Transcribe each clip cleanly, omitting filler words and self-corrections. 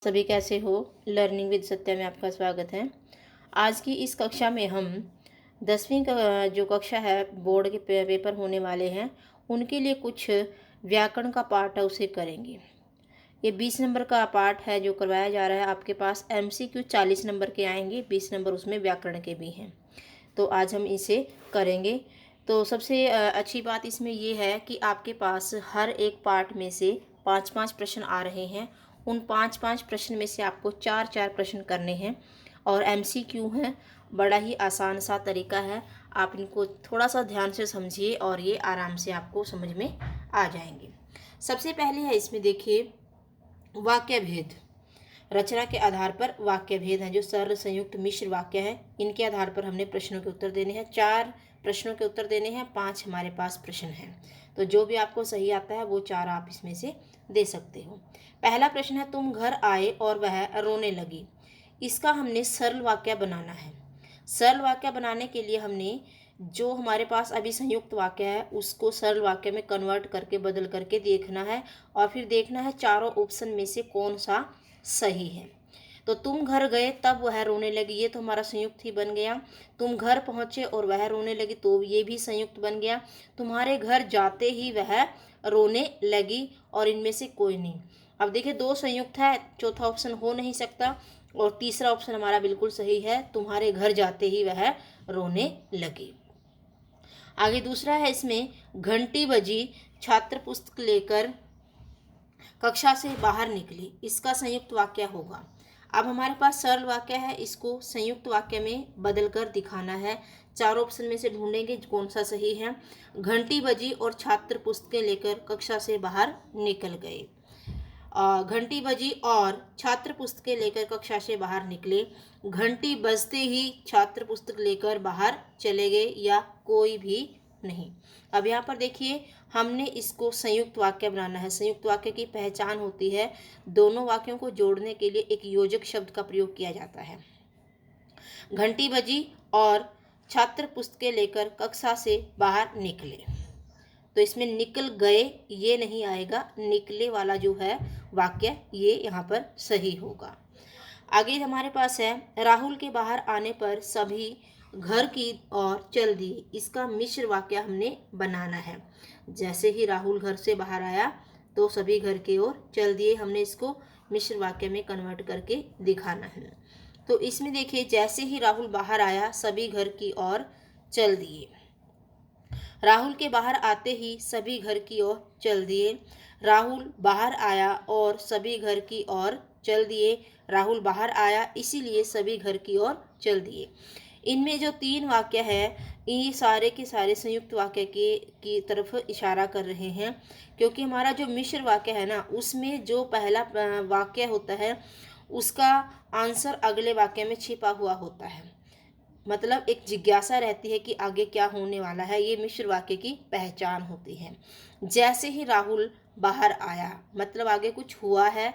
सभी कैसे हो। लर्निंग विद सत्या में आपका स्वागत है। आज की इस कक्षा में हम 10वीं का जो कक्षा है बोर्ड के पेपर होने वाले हैं उनके लिए कुछ व्याकरण का पार्ट है उसे करेंगे। ये 20 नंबर का पार्ट है जो करवाया जा रहा है। आपके पास MCQ 40 नंबर के आएंगे, 20 नंबर उसमें व्याकरण के भी हैं। तो आज हम इसे करेंगे। तो सबसे अच्छी बात इसमें ये है कि आपके पास हर एक पार्ट में से 5-5 प्रश्न आ रहे हैं। उन 5-5 प्रश्न में से आपको 4-4 प्रश्न करने हैं और MCQ हैं। बड़ा ही आसान सा तरीका है, आप इनको थोड़ा सा ध्यान से समझिए और ये आराम से आपको समझ में आ जाएंगे। सबसे पहले है इसमें देखिए वाक्य भेद। रचना के आधार पर वाक्य भेद हैं जो सरल, संयुक्त, मिश्र वाक्य हैं। इनके आधार पर हमने प्रश्नों के उत्तर देने हैं। 4 प्रश्नों के उत्तर देने हैं, 5 हमारे पास प्रश्न हैं। तो जो भी आपको सही आता है वो 4 आप इसमें से दे सकते हो। पहला प्रश्न है तुम घर आए और वह रोने लगी। इसका हमने सरल वाक्य बनाना है। सरल वाक्य बनाने के लिए हमने जो हमारे पास अभी संयुक्त वाक्य है उसको सरल वाक्य में कन्वर्ट करके बदल करके देखना है और फिर देखना है चारों ऑप्शन में से कौन सा सही है। तो तुम घर गए तब वह रोने लगी, ये तो हमारा संयुक्त ही बन गया। तुम घर पहुंचे और वह रोने लगी, तो ये भी संयुक्त बन गया। तुम्हारे घर जाते ही वह रोने लगी, और इनमें से कोई नहीं। अब देखिए 2 संयुक्त है, चौथा ऑप्शन हो नहीं सकता और तीसरा ऑप्शन हमारा बिल्कुल सही है, तुम्हारे घर जाते ही वह रोने लगी। आगे दूसरा है इसमें घंटी बजी, छात्र पुस्तक लेकर कक्षा से बाहर निकली। इसका संयुक्त वाक्य होगा। अब हमारे पास सरल वाक्य है, इसको संयुक्त वाक्य में बदल कर दिखाना है। 4 ऑप्शन में से ढूंढेंगे कौन सा सही है। घंटी बजी और छात्र पुस्तकें लेकर कक्षा से बाहर निकल गए। घंटी बजी और छात्र पुस्तकें लेकर कक्षा से बाहर निकले। घंटी बजते ही छात्र पुस्तक लेकर बाहर चले गए, या कोई भी नहीं। अब यहाँ पर देखिए हमने इसको संयुक्त वाक्य बनाना है। संयुक्त वाक्य की पहचान होती है दोनों वाक्यों को जोड़ने के लिए एक योजक शब्द का प्रयोग किया जाता है। घंटी बजी और छात्र पुस्तकें लेकर कक्षा से बाहर निकले, तो इसमें निकल गए ये नहीं आएगा, निकले वाला जो है वाक्य ये यहाँ पर सही होगा। आगे हमारे पास है राहुल के बाहर आने पर सभी घर की ओर चल दिए। इसका मिश्र वाक्य हमने बनाना है। जैसे ही राहुल घर से बाहर आया तो सभी घर की ओर चल दिए, हमने इसको मिश्र वाक्य में कन्वर्ट करके दिखाना है। तो इसमें देखिए जैसे ही राहुल बाहर आया सभी घर की ओर चल दिए। राहुल के बाहर आते ही सभी घर की ओर चल दिए। राहुल बाहर आया और सभी घर की ओर चल दिए। राहुल बाहर आया इसीलिए सभी घर की ओर चल दिए। इनमें जो 3 वाक्य है ये सारे के सारे संयुक्त वाक्य की तरफ इशारा कर रहे हैं, क्योंकि हमारा जो मिश्र वाक्य है ना उसमें जो पहला वाक्य होता है उसका आंसर अगले वाक्य में छिपा हुआ होता है। मतलब एक जिज्ञासा रहती है कि आगे क्या होने वाला है, ये मिश्र वाक्य की पहचान होती है। जैसे ही राहुल बाहर आया मतलब आगे कुछ हुआ है,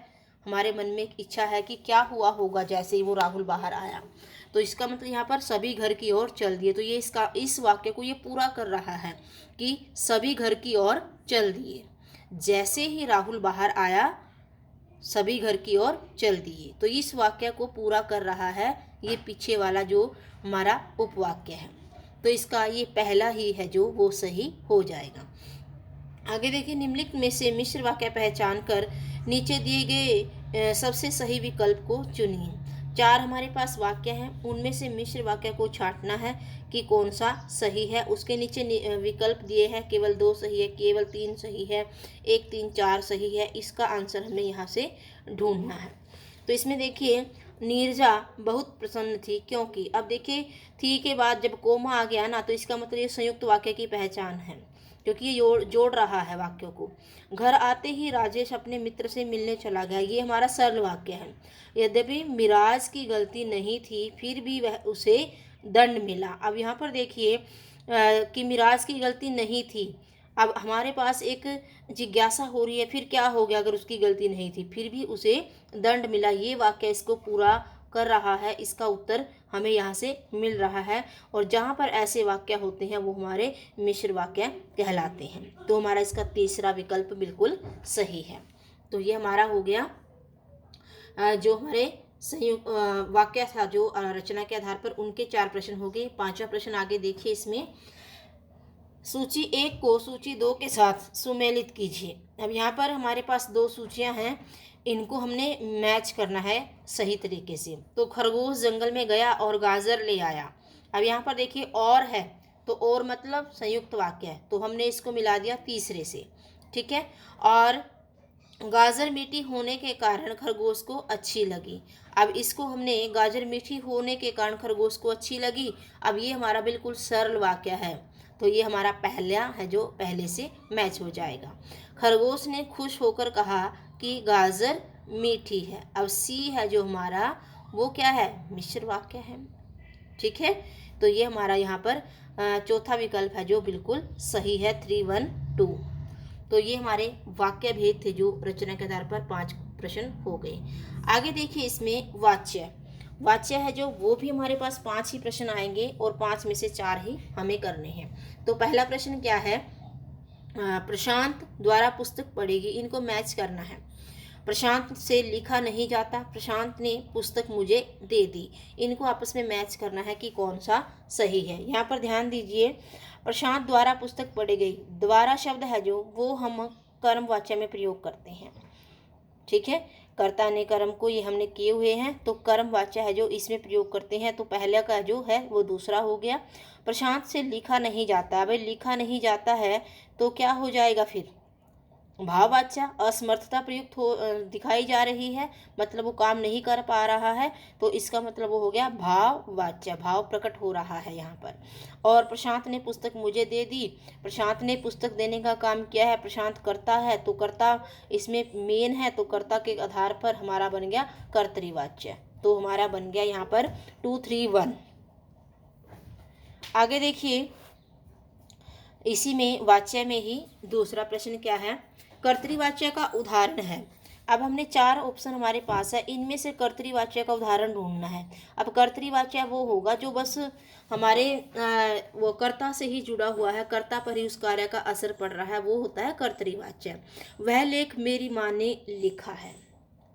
हमारे मन में एक इच्छा है कि क्या हुआ होगा जैसे ही वो राहुल बाहर आया, तो इसका मतलब यहाँ पर सभी घर की ओर चल दिए। तो ये इस वाक्य को ये पूरा कर रहा है कि सभी घर की ओर चल दिए। जैसे ही राहुल बाहर आया सभी घर की ओर चल दिए, तो इस वाक्य को पूरा कर रहा है ये पीछे वाला जो हमारा उपवाक्य है। तो इसका ये पहला ही है जो वो सही हो जाएगा। आगे देखिए निम्नलिखित में से मिश्र वाक्य पहचान कर नीचे दिए गए सबसे सही विकल्प को चुनिए। 4 हमारे पास वाक्य हैं, उनमें से मिश्र वाक्य को छांटना है कि कौन सा सही है। उसके नीचे विकल्प दिए हैं, केवल 2 सही है, केवल 3 सही है, 1, 3, 4 सही है। इसका आंसर हमें यहाँ से ढूंढना है। तो इसमें देखिए नीरजा बहुत प्रसन्न थी क्योंकि, अब देखिए थी के बाद जब कोमा आ गया ना तो इसका मतलब ये संयुक्त वाक्य की पहचान है, क्योंकि ये जोड़ रहा है वाक्यों को। घर आते ही राजेश अपने मित्र से मिलने चला गया, ये हमारा सरल वाक्य है। यद्यपि मिराज की गलती नहीं थी फिर भी वह उसे दंड मिला। अब यहाँ पर देखिए कि मिराज की गलती नहीं थी। अब हमारे पास एक जिज्ञासा हो रही है फिर क्या हो गया अगर उसकी गलती नहीं थी फिर भी उसे दंड मिला, ये वाक्य इसको पूरा कर रहा है। इसका उत्तर हमें यहाँ से मिल रहा है, और जहाँ पर ऐसे वाक्य होते हैं वो हमारे मिश्र वाक्य कहलाते हैं। तो हमारा इसका तीसरा विकल्प बिल्कुल सही है। तो ये हमारा हो गया जो हमारे संयुक्त वाक्य था जो रचना के आधार पर, उनके 4 प्रश्न हो गए। 5वां प्रश्न आगे देखिए। इसमें सूची 1 को सूची 2 के साथ सुमेलित कीजिए। अब यहाँ पर हमारे पास 2 सूचियाँ हैं, इनको हमने मैच करना है सही तरीके से। तो खरगोश जंगल में गया और गाजर ले आया। अब यहाँ पर देखिए और है, तो और मतलब संयुक्त वाक्य है, तो हमने इसको मिला दिया तीसरे से, ठीक है। और गाजर मीठी होने के कारण खरगोश को अच्छी लगी। अब इसको हमने गाजर मीठी होने के कारण खरगोश को अच्छी लगी। अब ये हमारा बिल्कुल सरल वाक्य है, तो ये हमारा पहला है जो पहले से मैच हो जाएगा। खरगोश ने खुश होकर कहा कि गाजर मीठी है। अब सी है जो हमारा, वो क्या है, मिश्र वाक्य है, ठीक है। तो ये हमारा यहाँ पर चौथा विकल्प है जो बिल्कुल सही है, 3, 1, 2। तो ये हमारे वाक्य भेद थे जो रचना के आधार पर 5 प्रश्न हो गए। आगे देखिए, इसमें वाच्य है जो, वो भी हमारे पास 5 ही प्रश्न आएंगे और 5 में से 4 ही हमें करने हैं। तो पहला प्रश्न क्या है, प्रशांत द्वारा पुस्तक पढ़ेगी, इनको मैच करना है। प्रशांत से लिखा नहीं जाता, प्रशांत ने पुस्तक मुझे दे दी, इनको आपस में मैच करना है कि कौन सा सही है। यहाँ पर ध्यान दीजिए, प्रशांत द्वारा पुस्तक पढ़ी गई, द्वारा शब्द है जो, वो हम कर्मवाच्य में प्रयोग करते हैं, ठीक है। कर्ता ने कर्म को ये हमने किए हुए हैं, तो कर्मवाच्य है जो इसमें प्रयोग करते हैं। तो पहले का जो है वो दूसरा हो गया। प्रशांत से लिखा नहीं जाता, भाई लिखा नहीं जाता है तो क्या हो जाएगा, फिर भाववाच्य, असमर्थता प्रयुक्त हो दिखाई जा रही है, मतलब वो काम नहीं कर पा रहा है, तो इसका मतलब वो हो गया भाववाच्य, भाव प्रकट हो रहा है यहाँ पर। और प्रशांत ने पुस्तक मुझे दे दी, प्रशांत ने पुस्तक देने का काम किया है, प्रशांत करता है, तो कर्ता इसमें मेन है, तो कर्ता के आधार पर हमारा बन गया कर्तृवाच्य। तो हमारा बन गया यहाँ पर 2, 3, 1। आगे देखिए, इसी में वाच्य में ही दूसरा प्रश्न क्या है, कर्तृवाच्य का उदाहरण है। अब हमने 4 ऑप्शन हमारे पास है, इनमें से कर्तृवाच्य का उदाहरण ढूंढना है। अब कर्तृवाच्य वो होगा जो बस हमारे वो कर्ता से ही जुड़ा हुआ है, कर्ता पर ही उस कार्य का असर पड़ रहा है, वो होता है कर्तृवाच्य। वह लेख मेरी माँ ने लिखा है,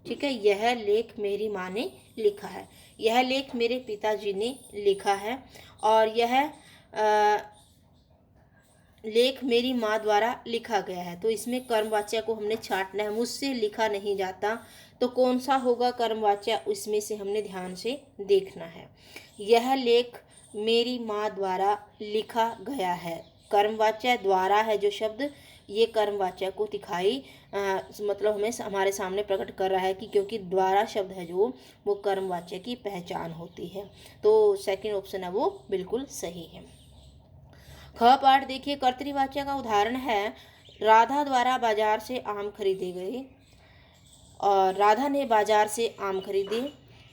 ठीक है, यह लेख मेरी माँ ने लिखा है, यह लेख मेरे पिताजी ने लिखा है, और यह लेख मेरी माँ द्वारा लिखा गया है। तो इसमें कर्मवाच्य को हमने छांटना है, मुझसे लिखा नहीं जाता, तो कौन सा होगा कर्मवाच्य, इसमें से हमने ध्यान से देखना है। यह लेख मेरी माँ द्वारा लिखा गया है, कर्मवाच्य द्वारा है जो शब्द, ये कर्मवाच्य को दिखाई मतलब हमें हमारे सामने प्रकट कर रहा है कि क्योंकि द्वारा शब्द है जो, वो कर्मवाच्य की पहचान होती है। तो सेकंड ऑप्शन है वो बिल्कुल सही है। ख पाठ देखिए, कर्तृवाच्य का उदाहरण है, राधा द्वारा बाजार से आम खरीदे गए, और राधा ने बाजार से आम खरीदे,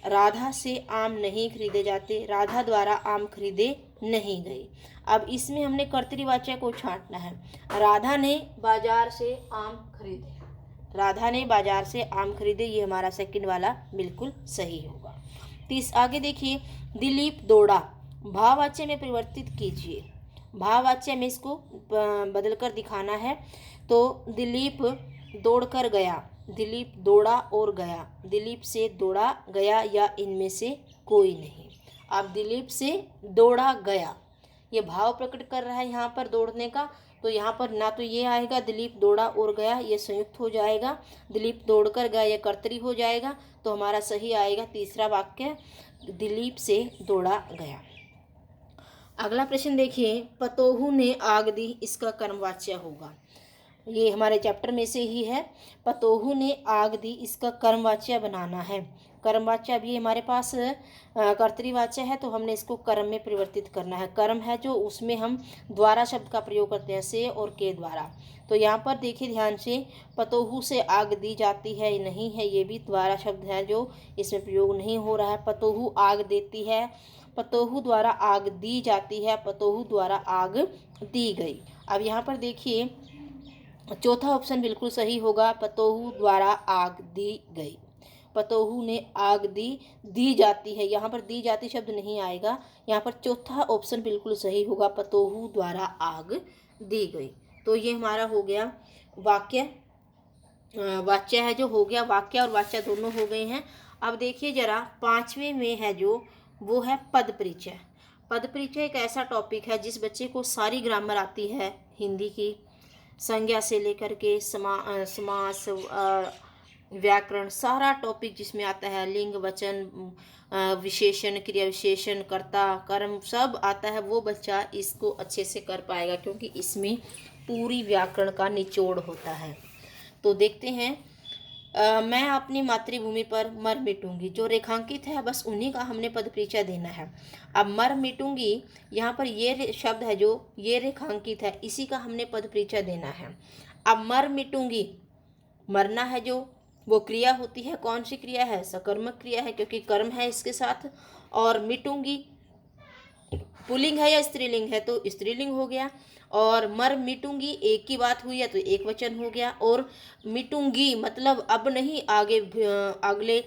राधा से आम नहीं खरीदे जाते, राधा द्वारा आम खरीदे नहीं गए। अब इसमें हमने कर्तृवाच्य को छांटना है, राधा ने बाजार से आम खरीदे, राधा ने बाजार से आम खरीदे, ये हमारा सेकंड वाला बिल्कुल सही होगा। आगे देखिए, दिलीप दौड़ा, भाववाच्य में परिवर्तित कीजिए। भाववाच्य में इसको बदलकर दिखाना है। तो दिलीप दौड़कर गया, दिलीप दौड़ा और गया, दिलीप से दौड़ा गया या इनमें से कोई नहीं। अब दिलीप से दौड़ा गया, ये भाव प्रकट कर रहा है यहाँ पर दौड़ने का, तो यहाँ पर ना तो ये आएगा दिलीप दौड़ा और गया, ये संयुक्त हो जाएगा, दिलीप दौड़कर गया ये कर्तरी हो जाएगा। तो हमारा सही आएगा तीसरा वाक्य, दिलीप से दौड़ा गया। अगला प्रश्न देखिए, पतोहू ने आग दी, इसका कर्मवाच्य होगा, ये हमारे चैप्टर में से ही है, पतोहू ने आग दी, इसका कर्मवाच्य बनाना है। कर्मवाच्य अभी हमारे पास कर्तृवाच्य है, तो हमने इसको कर्म में परिवर्तित करना है। कर्म है जो, उसमें हम द्वारा शब्द का प्रयोग करते हैं, से और के द्वारा। तो यहाँ पर देखिए ध्यान से, पतोहू से आग दी जाती है नहीं है, ये भी द्वारा शब्द है जो इसमें प्रयोग नहीं हो रहा है। पतोहू आग देती है, पतोहू द्वारा आग दी जाती है, पतोहू द्वारा आग दी गई। अब यहाँ पर देखिए चौथा ऑप्शन बिल्कुल सही होगा, पतोहू द्वारा आग दी गई, पतोहू ने आग दी जाती है, यहाँ पर दी जाती शब्द नहीं आएगा, यहाँ पर चौथा ऑप्शन बिल्कुल सही होगा, पतोहू द्वारा आग दी गई। तो ये हमारा हो गया वाक्य वाच्य है जो हो गया, वाक्य और वाच्य दोनों हो गए हैं। अब देखिए जरा 5वें में है जो, वो है पद परिचय। पद परिचय एक ऐसा टॉपिक है जिस बच्चे को सारी ग्रामर आती है हिंदी की, संज्ञा से लेकर के समास, व्याकरण, सारा टॉपिक जिसमें आता है, लिंग वचन, विशेषण, क्रिया विशेषण, कर्ता कर्म, सब आता है। वो बच्चा इसको अच्छे से कर पाएगा क्योंकि इसमें पूरी व्याकरण का निचोड़ होता है। तो देखते हैं, मैं अपनी मातृभूमि पर मर मिटूंगी, जो रेखांकित है बस उन्हीं का हमने पद परिचय देना है। अब मर मिटूंगी, यहाँ पर ये शब्द है जो ये रेखांकित है, इसी का हमने पद परिचय देना है। अब मर मिटूंगी, मरना है जो वो क्रिया होती है, कौन सी क्रिया है? सकर्मक क्रिया है क्योंकि कर्म है इसके साथ। और मिटूंगी पुल्लिंग है या स्त्रीलिंग है तो स्त्रीलिंग हो गया। और मर मिटूंगी एक की बात हुई है तो एक वचन हो गया। और मिटूंगी मतलब अब नहीं, आगे अगले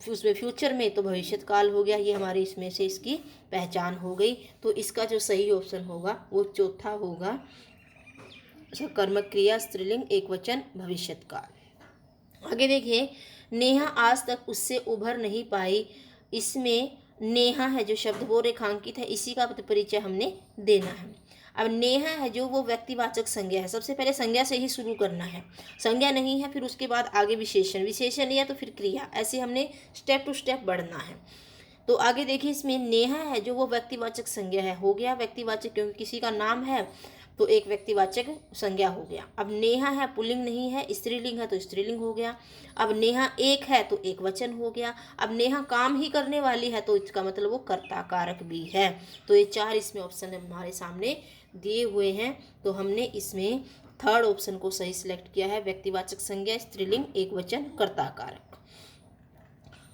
उसमें फ्यूचर में तो भविष्य काल हो गया। ये हमारे इसमें से इसकी पहचान हो गई। तो इसका जो सही ऑप्शन होगा वो चौथा होगा, कर्मक क्रिया, स्त्रीलिंग, एक वचन, भविष्य काल। आगे देखिए, नेहा आज तक उससे उभर नहीं पाई, इसमें नेहा है जो शब्द वो रेखांकित है, इसी का परिचय हमने देना है। अब नेहा है जो वो व्यक्तिवाचक संज्ञा है, सबसे पहले संज्ञा से ही शुरू करना है। संज्ञा नहीं है फिर उसके बाद आगे विशेषण, विशेषण नहीं है तो फिर क्रिया, ऐसे हमने स्टेप टू स्टेप बढ़ना है। तो आगे देखिए, इसमें नेहा है जो वो व्यक्तिवाचक संज्ञा है, हो गया व्यक्तिवाचक क्योंकि किसी का नाम है तो एक व्यक्तिवाचक संज्ञा हो गया। अब नेहा है पुल्लिंग नहीं है, स्त्रीलिंग है तो स्त्रीलिंग हो गया। अब नेहा एक है तो एक वचन हो गया। अब नेहा काम ही करने वाली है तो इसका मतलब वो कर्ता कारक भी है। तो ये 4 इसमें ऑप्शन हमारे सामने दिए हुए हैं। तो हमने इसमें थर्ड ऑप्शन को सही सिलेक्ट किया है, व्यक्तिवाचक संज्ञा, स्त्रीलिंग, एक वचन, कर्ता कारक।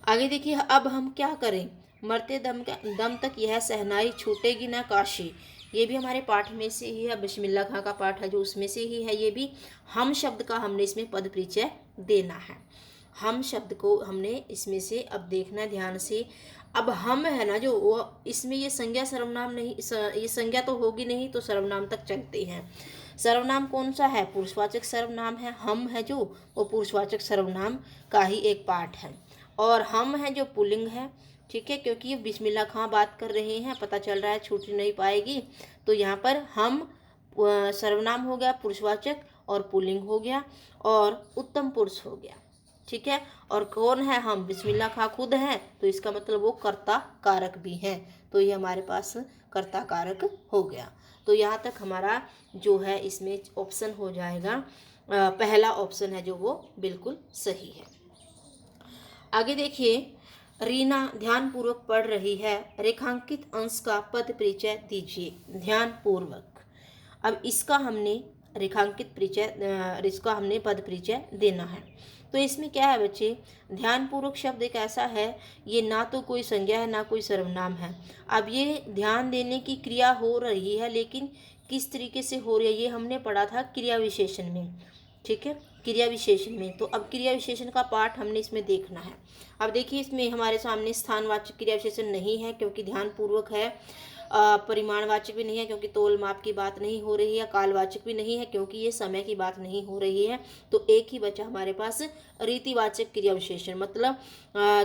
आगे देखिए, अब हम क्या करें? मरते दम तक यह सहनाई छूटेगी ना काशी, ये भी हमारे पाठ में से ही है, बिस्मिल्लाह खां का पाठ है जो उसमें से ही है। ये भी हम शब्द का हमने इसमें पद परिचय देना है। हम शब्द को हमने इसमें से अब देखना ध्यान से। अब हम है ना जो वो, इसमें ये संज्ञा सर्वनाम नहीं, ये संज्ञा तो होगी नहीं तो सर्वनाम तक चलते हैं। सर्वनाम कौन सा है? पुरुषवाचक सर्वनाम है। हम है जो वो पुरुषवाचक सर्वनाम का ही एक पार्ट है। और हम है जो पुल्लिंग है, ठीक है, क्योंकि ये बिस्मिल्लाह खां बात कर रहे हैं, पता चल रहा है छूट नहीं पाएगी। तो यहाँ पर हम सर्वनाम हो गया पुरुषवाचक और पुल्लिंग हो गया और उत्तम पुरुष हो गया, ठीक है। और कौन है? हम, बिस्मिल्लाह खां खुद हैं तो इसका मतलब वो कर्ता कारक भी हैं। तो ये हमारे पास कर्ता कारक हो गया। तो यहाँ तक हमारा जो है इसमें ऑप्शन हो जाएगा, पहला ऑप्शन है जो वो बिल्कुल सही है। आगे देखिए, रीना ध्यानपूर्वक पढ़ रही है, रेखांकित अंश का पद परिचय दीजिए ध्यानपूर्वक। अब इसका हमने रेखांकित परिचय, इसका हमने पद परिचय देना है। तो इसमें क्या है बच्चे, ध्यानपूर्वक शब्द एक ऐसा है, ये ना तो कोई संज्ञा है ना कोई सर्वनाम है। अब ये ध्यान देने की क्रिया हो रही है, लेकिन किस तरीके से हो रही है ये हमने पढ़ा था क्रिया विशेषण में, ठीक है, क्रिया विशेषण में। तो अब क्रिया विशेषण का पाठ हमने इसमें देखना है। अब देखिए, इसमें हमारे सामने स्थानवाचक क्रिया विशेषण नहीं है क्योंकि ध्यानपूर्वक है, परिमाणवाचक भी नहीं है क्योंकि तोल माप की बात नहीं हो रही है, कालवाचक भी नहीं है क्योंकि ये समय की बात नहीं हो रही है। तो एक ही बचा हमारे पास रीतिवाचक क्रिया विशेषण, मतलब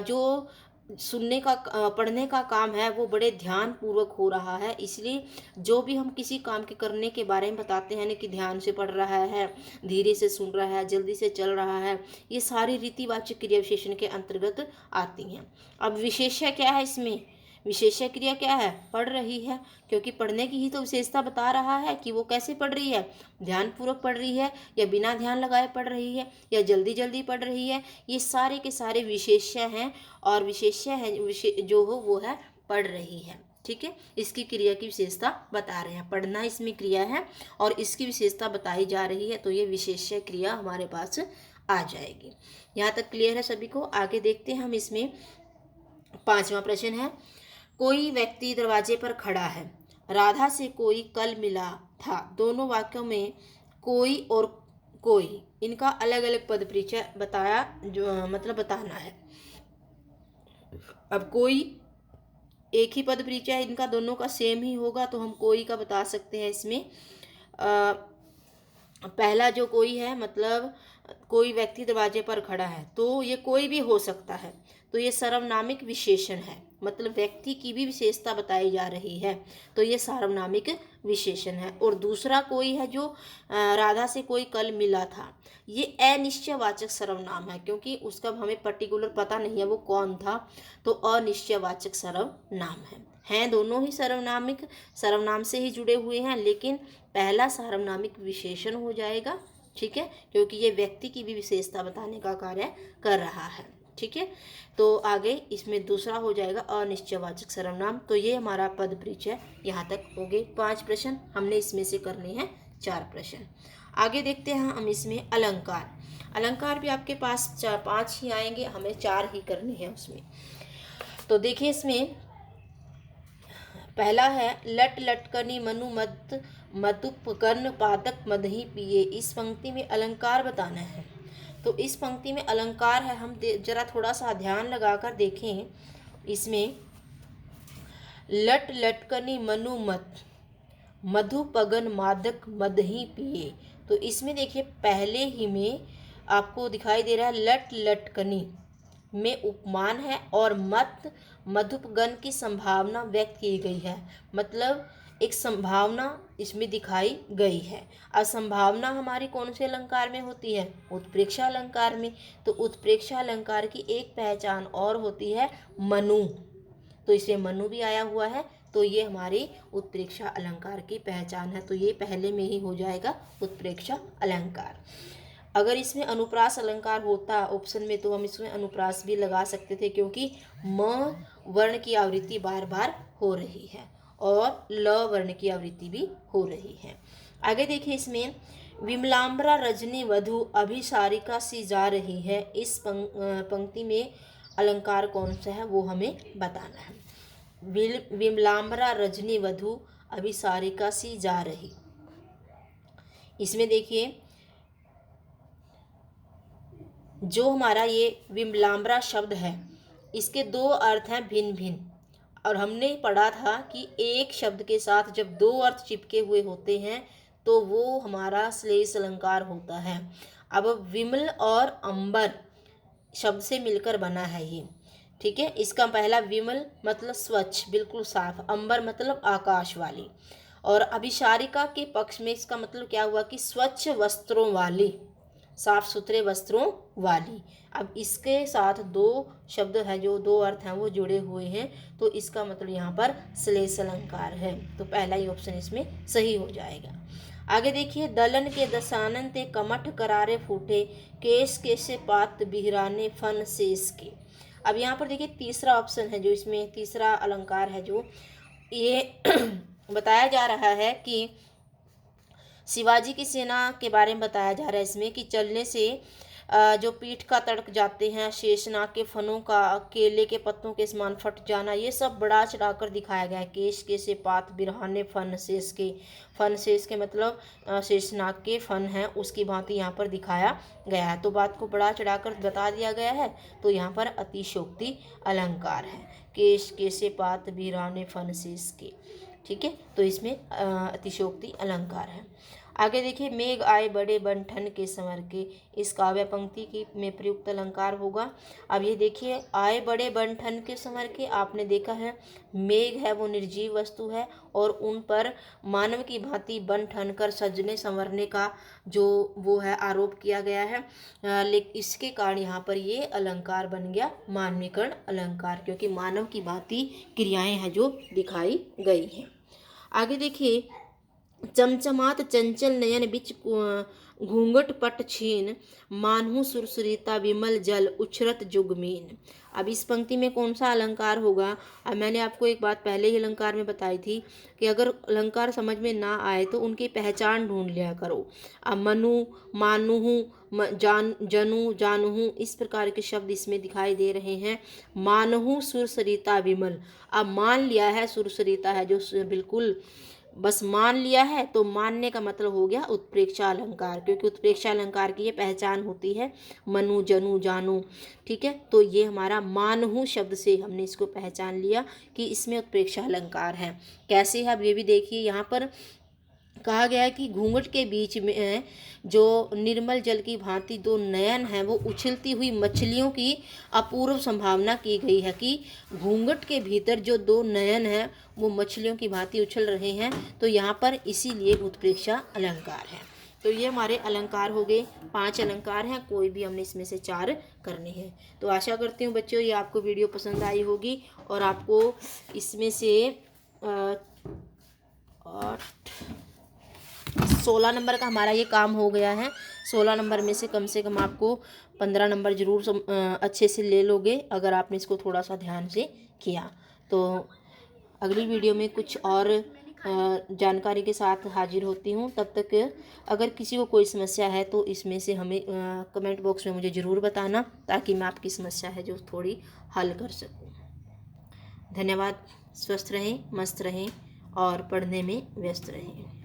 जो सुनने का, पढ़ने का काम है वो बड़े ध्यान पूर्वक हो रहा है। इसलिए जो भी हम किसी काम के करने के बारे में बताते हैं ना कि ध्यान से पढ़ रहा है, धीरे से सुन रहा है, जल्दी से चल रहा है, ये सारी रीतिवाचक क्रिया विशेषण के अंतर्गत आती हैं। अब विशेष्य क्या है? इसमें विशेष्य क्रिया क्या है? पढ़ रही है, क्योंकि पढ़ने की ही तो विशेषता बता रहा है कि वो कैसे पढ़ रही है, ध्यानपूर्वक पढ़ रही है या बिना ध्यान लगाए पढ़ रही है या जल्दी जल्दी पढ़ रही है। ये सारे के सारे विशेष्य हैं और विशेष्य है जो हो वो है पढ़ रही है, ठीक है। इसकी क्रिया की विशेषता बता रहे हैं, पढ़ना इसमें क्रिया है और इसकी विशेषता बताई जा रही है, तो ये विशेष्य क्रिया हमारे पास आ जाएगी। यहाँ तक क्लियर है सभी को? आगे देखते हैं हम। इसमें 5वां प्रश्न है, कोई व्यक्ति दरवाजे पर खड़ा है, राधा से कोई कल मिला था, दोनों वाक्यों में कोई और कोई, इनका अलग अलग पद परिचय बताया, जो मतलब बताना है। अब कोई एक ही पद परिचय, इनका दोनों का सेम ही होगा तो हम कोई का बता सकते हैं। इसमें पहला जो कोई है मतलब कोई व्यक्ति दरवाजे पर खड़ा है, तो ये कोई भी हो सकता है, तो ये सर्वनामिक विशेषण है, मतलब व्यक्ति की भी विशेषता बताई जा रही है, तो ये सार्वनामिक विशेषण है। और दूसरा कोई है जो राधा से कोई कल मिला था, ये अनिश्चयवाचक सर्वनाम है, क्योंकि उसका हमें पर्टिकुलर पता नहीं है वो कौन था, तो अनिश्चयवाचक सर्वनाम है। हैं दोनों ही सर्वनामिक, सर्वनाम से ही जुड़े हुए हैं, लेकिन पहला सार्वनामिक विशेषण हो जाएगा, ठीक है, क्योंकि ये व्यक्ति की भी विशेषता बताने का कार्य कर रहा है, ठीक है। तो आगे इसमें दूसरा हो जाएगा अनिश्चयवाचक सर्वनाम। तो ये हमारा पद परिचय यहाँ तक हो गए 5 प्रश्न, हमने इसमें से करने हैं 4 प्रश्न। आगे देखते हैं हम इसमें अलंकार। अलंकार भी आपके पास 5 ही आएंगे, हमें 4 ही करने हैं उसमें। तो देखिए इसमें पहला है लट लटकनी मनु मत मधुप कर्ण पादक मदही पिए। इस पंक्ति में अलंकार बताना है। तो इस पंक्ति में अलंकार है, हम जरा थोड़ा सा ध्यान लगाकर देखें। इसमें लट लटकनी मनु मत मधु पगन मादक मदही पिए, तो इसमें देखिए पहले ही में आपको दिखाई दे रहा है लट लटकनी में उपमान है और मत मधुपगन की संभावना व्यक्त की गई है, मतलब एक संभावना इसमें दिखाई गई है। अब संभावना हमारी कौन से अलंकार में होती है? उत्प्रेक्षा अलंकार में। तो उत्प्रेक्षा अलंकार की एक पहचान और होती है मनु, तो इसमें मनु भी आया हुआ है, तो ये हमारी उत्प्रेक्षा अलंकार की पहचान है। तो ये पहले में ही हो जाएगा उत्प्रेक्षा अलंकार। अगर इसमें अनुप्रास अलंकार होता ऑप्शन में, तो हम इसमें अनुप्रास भी लगा सकते थे, क्योंकि म वर्ण की आवृत्ति बार बार हो रही है और ल वर्ण की आवृत्ति भी हो रही है। आगे देखिए इसमें विमलाम्बरा रजनी वधु अभिसारिका सी जा रही है। इस पंक्ति में अलंकार कौन सा है वो हमें बताना है। विमलाम्बरा रजनी वधु अभिसारिका सी जा रही, इसमें देखिए जो हमारा ये विमलाम्बरा शब्द है, इसके 2 अर्थ हैं भिन्न भिन्न, और हमने पढ़ा था कि एक शब्द के साथ जब 2 अर्थ चिपके हुए होते हैं तो वो हमारा श्लेष अलंकार होता है। अब विमल और अंबर शब्द से मिलकर बना है ये, ठीक है। इसका पहला विमल मतलब स्वच्छ, बिल्कुल साफ, अंबर मतलब आकाश वाली, और अभिसारिका के पक्ष में इसका मतलब क्या हुआ कि स्वच्छ वस्त्रों वाली, साफ सुथरे वस्त्रों वाली। अब इसके साथ 2 शब्द है, जो 2 अर्थ हैं वो जुड़े हुए हैं, तो इसका मतलब यहाँ पर श्लेष अलंकार है। तो पहला ही ऑप्शन इसमें सही हो जाएगा। आगे देखिए दलन के दसानन ते कमठ करारे फूटे केश केसे पात बिहराने फन शेष के। अब यहाँ पर देखिए तीसरा ऑप्शन है, जो इसमें तीसरा अलंकार है, जो ये बताया जा रहा है कि शिवाजी की सेना के बारे में बताया जा रहा है इसमें कि चलने से जो पीठ का तड़क जाते हैं, शेषनाग के फनों का केले के पत्तों के समान फट जाना, ये सब बढ़ा चढ़ाकर दिखाया गया है। केश के से पात बिरहाने फन शेष के, फन शेष के मतलब शेषनाग के फन हैं उसकी भांति यहाँ पर दिखाया गया है। तो बात को बढ़ा चढ़ाकर बता दिया गया है, तो यहाँ पर अतिशयोक्ति अलंकार है, केश के से पात बिरहाने फन शेष के, ठीक है। तो इसमें अतिशयोक्ति अलंकार है। आगे देखिए मेघ आए बड़े बंठन के संवर के, इस काव्य पंक्ति की में प्रयुक्त अलंकार होगा। अब ये देखिए आए बड़े बंठन के संवर के, आपने देखा है मेघ है वो निर्जीव वस्तु है और उन पर मानव की भांति बन ठन कर सजने संवरने का जो वो है आरोप किया गया है, लेकिन इसके कारण यहाँ पर ये अलंकार बन गया मानवीकरण अलंकार, क्योंकि मानव की भांति क्रियाएं हैं जो दिखाई गई हैं। आगे देखिए चमचमात चंचल नयन बिच घूंघट पट छीन मानहु सुरसुरीता विमल जल उछरत जुगमीन। अब इस पंक्ति में कौन सा अलंकार होगा? अब मैंने आपको एक बात पहले ही अलंकार में बताई थी कि अगर अलंकार समझ में ना आए तो उनकी पहचान ढूंढ लिया करो। अब मनु मानुहु जनु जानुहु इस प्रकार के शब्द इसमें दिखाई दे रहे हैं। मानहु सुरसरिता विमल, अब मान लिया है सुरसरिता है जो बिल्कुल बस मान लिया है, तो मानने का मतलब हो गया उत्प्रेक्षा अलंकार, क्योंकि उत्प्रेक्षा अलंकार की ये पहचान होती है मनु जनु जानु, ठीक है। तो ये हमारा मानहु शब्द से हमने इसको पहचान लिया कि इसमें उत्प्रेक्षा अलंकार है। कैसे है अब ये भी देखिए, यहाँ पर कहा गया है कि घूंघट के बीच में जो निर्मल जल की भांति दो नयन हैं वो उछलती हुई मछलियों की अपूर्व संभावना की गई है कि घूंघट के भीतर जो दो नयन हैं वो मछलियों की भांति उछल रहे हैं। तो यहाँ पर इसीलिए उत्प्रेक्षा अलंकार है। तो ये हमारे अलंकार हो गए, 5 अलंकार हैं, कोई भी हमने इसमें से 4 करने हैं। तो आशा करती हूँ बच्चों ये आपको वीडियो पसंद आई होगी और आपको इसमें से 16 नंबर का हमारा ये काम हो गया है। 16 नंबर में से कम आपको 15 नंबर ज़रूर अच्छे से ले लोगे अगर आपने इसको थोड़ा सा ध्यान से किया। तो अगली वीडियो में कुछ और जानकारी के साथ हाजिर होती हूँ। तब तक अगर किसी को कोई समस्या है तो इसमें से हमें कमेंट बॉक्स में मुझे ज़रूर बताना, ताकि मैं आपकी समस्या है जो थोड़ी हल कर सकूँ। धन्यवाद। स्वस्थ रहें, मस्त रहें और पढ़ने में व्यस्त रहें।